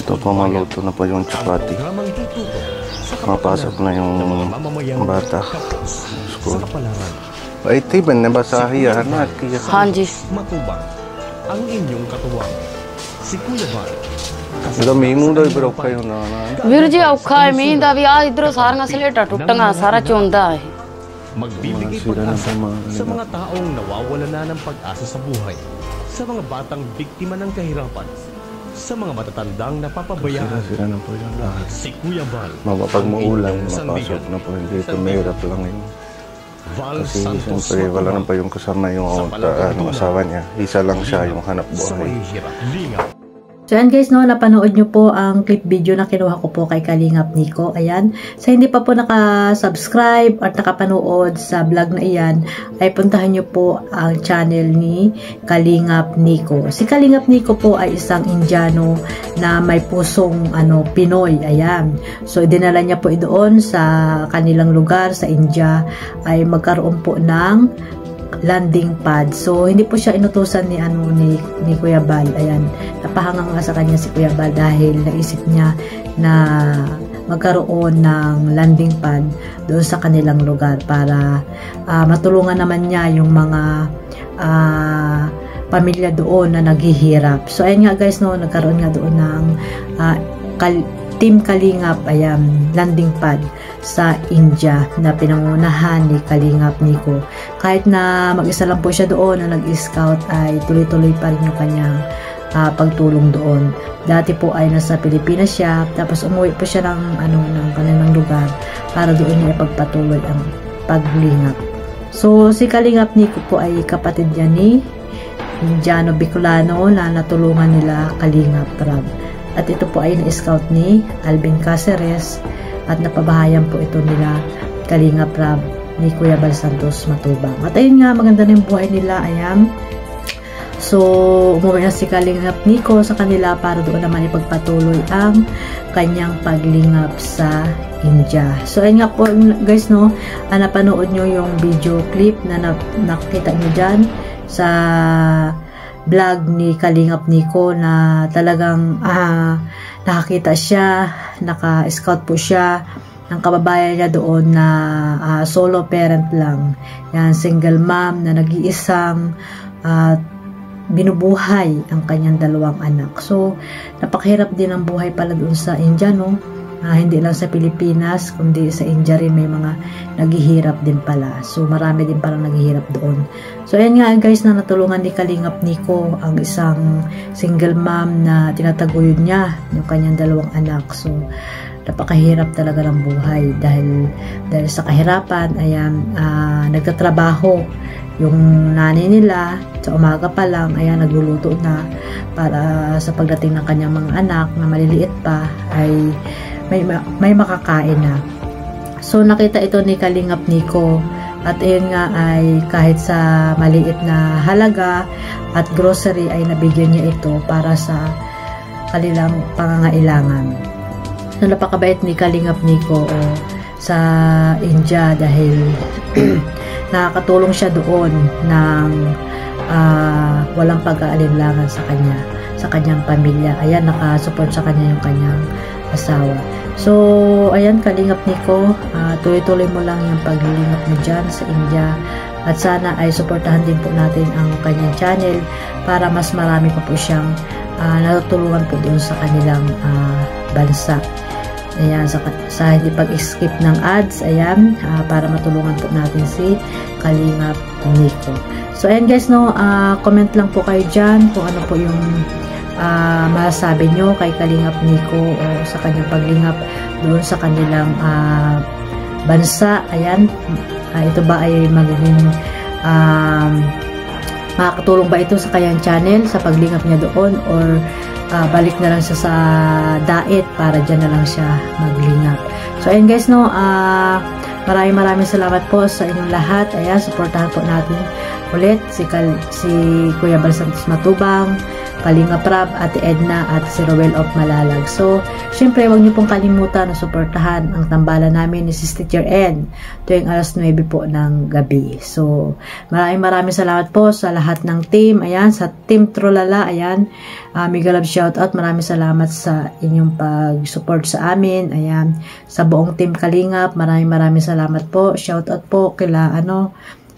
Ito po, maluto na po yung chapati. Mapasok na yung bata school. Ay, tiban na ba sa hiyahan na? Hanji. Matubang ang inyong katuwang. Si Kuya Bal. Dami mo daw ibro kayo na. ਵੀਰ ਜੀ ਔਖਾ ਹੈ ਮੀਂਹ ਦਾ ਵੀ ਆ ਇਧਰੋਂ ਸਾਰੀਆਂ ਸਲੇਟਾਂ ਟੁੱਟੀਆਂ ਸਾਰਾ ਚੋਂਦਾ ਹੈ Magbibigay pag-asa sa mga taong nawawala na ng pag-asa sa buhay, sa mga batang biktima ng kahirapan, sa mga matatandang napapabayaan. Sira na po yung lahat. Si Kuya Bal. Pag maulan, mapasok na po. Hindi ito mahirap lang yun. Kasi siyempre wala na pa yung kasama yung asawa niya. Isa lang siya yung hanap buhay. So yan guys, no, napanood nyo po ang clip video na kinuha ko po kay Kalingap Nico. Ayan, sa hindi pa po naka-subscribe at nakapanood sa vlog na iyan, ay puntahan nyo po ang channel ni Kalingap Nico. Si Kalingap Nico po ay isang Indiano na may pusong Pinoy. Ayan, so dinala niya po doon sa kanilang lugar sa India ay magkaroon po ng landing pad. So hindi po siya inutusan ni Kuya Bal. Ayan, napahangang nga sa kanya si Kuya Bal dahil naisip niya na magkaroon ng landing pad doon sa kanilang lugar para matulungan naman niya yung mga pamilya doon na naghihirap. So ayun nga guys, no, nagkaroon nga doon ng Team Kalingap, ayan, landing pad sa India na pinangunahan ni Kalingap Nico. Kahit na mag-isa lang po siya doon na nag-scout, ay tuloy-tuloy pa rin yung kanyang pagtulong doon. Dati po ay nasa Pilipinas siya, tapos umuwi po siya ng kanilang lugar para doon niya ipagpatuloy ang paglingap. So si Kalingap Nico po ay kapatid niya ni Indiano Bicolano na natulungan nila Kalingap Rab. At ito po ay na-scout ni Alvin Caceres at napabahayan po ito nila Kalingap Rab ni Kuya Bal Santos Matubang. At ayun nga, maganda na yung buhay nila. Ayan. So, umuwi na si Kalingap Nico sa kanila para doon naman ipagpatuloy ang kanyang paglingap sa India. So, ayun nga po guys, no, napanood nyo yung video clip na nakita nyo dyan sa vlog ni Kalingap Nico na talagang nakakita siya, naka-scout po siya ng kababayan niya doon na solo parent lang. Yan, single mom na nag-iisang binubuhay ang kanyang dalawang anak. So, napakahirap din ang buhay pala doon sa India, no? Hindi lang sa Pilipinas, kundi sa India rin may mga naghihirap din pala. So, marami din palang naghihirap doon. So, ayan nga guys, na natulungan ni Kalingap Nico ang isang single mom na tinataguyod niya yung kanyang dalawang anak. So, napakahirap talaga ng buhay dahil sa kahirapan. Ayan, nagtatrabaho yung nanay nila sa umaga pa lang. Ayan, nagluluto na para sa pagdating ng kanyang mga anak na maliliit pa ay may makakain na. So nakita ito ni Kalingap Nico at ayun nga ay kahit sa maliit na halaga at grocery ay nabigyan niya ito para sa kanilang pangangailangan. So napakabait ni Kalingap Nico sa India dahil nakakatulong siya doon ng walang pag-aalinlangan sa kanyang pamilya. Ayan, nakasupport sa kanya yung kanyang asawa. So, ayan, Kalingap Nico, tuloy-tuloy mo lang yung paglilingap mo dyan sa India at sana ay suportahan din po natin ang kanyang channel para mas marami pa po siyang natutulungan po doon sa kanilang bansa. Ayan, sa hindi pag-skip ng ads, ayan, para matulungan po natin si Kalingap Nico. So, ayan guys, no, comment lang po kayo dyan kung ano po yung masasabi nyo kay Kalingap Nico o sa kanyang paglingap doon sa kanilang bansa. Ayan, ito ba ay magiging makakatulong ba ito sa kanyang channel sa paglingap niya doon or balik na lang siya sa diet para dyan na lang siya maglingap. So ayun guys, no, maraming salamat po sa inyong lahat. Ayan, supportahan po natin ulit si Kuya Bal Santos Matubang, Kalinga Prab, Ate Edna, at si Roel of Malalag. So, syempre, huwag niyo pong kalimutan na suportahan ang tambalan namin ni Sis Teacher N tuwing alas 9 po ng gabi. So, maraming salamat po sa lahat ng team. Ayan, sa Team Trolala, ayan, mega love shoutout. Maraming salamat sa inyong pag-support sa amin. Ayan, sa buong Team Kalingap, maraming salamat po. Shoutout po kila,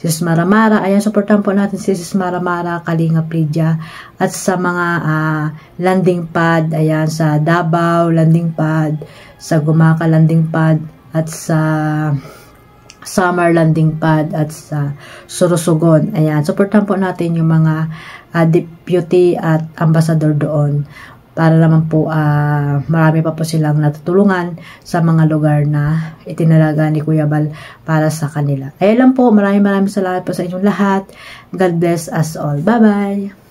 Sis Maramara, ayan, supportan po natin si Sis Maramara, Kalinga Lydia, at sa mga landing pad, ayan, sa Davao landing pad, sa Gumaca landing pad, at sa Samar landing pad, at sa Sorsogon, ayan, supportan po natin yung mga deputy at ambassador doon, para naman po marami pa po silang natutulungan sa mga lugar na itinalaga ni Kuya Bal para sa kanila. Ayun lang po, maraming salamat po sa inyong lahat. God bless us all. Bye-bye!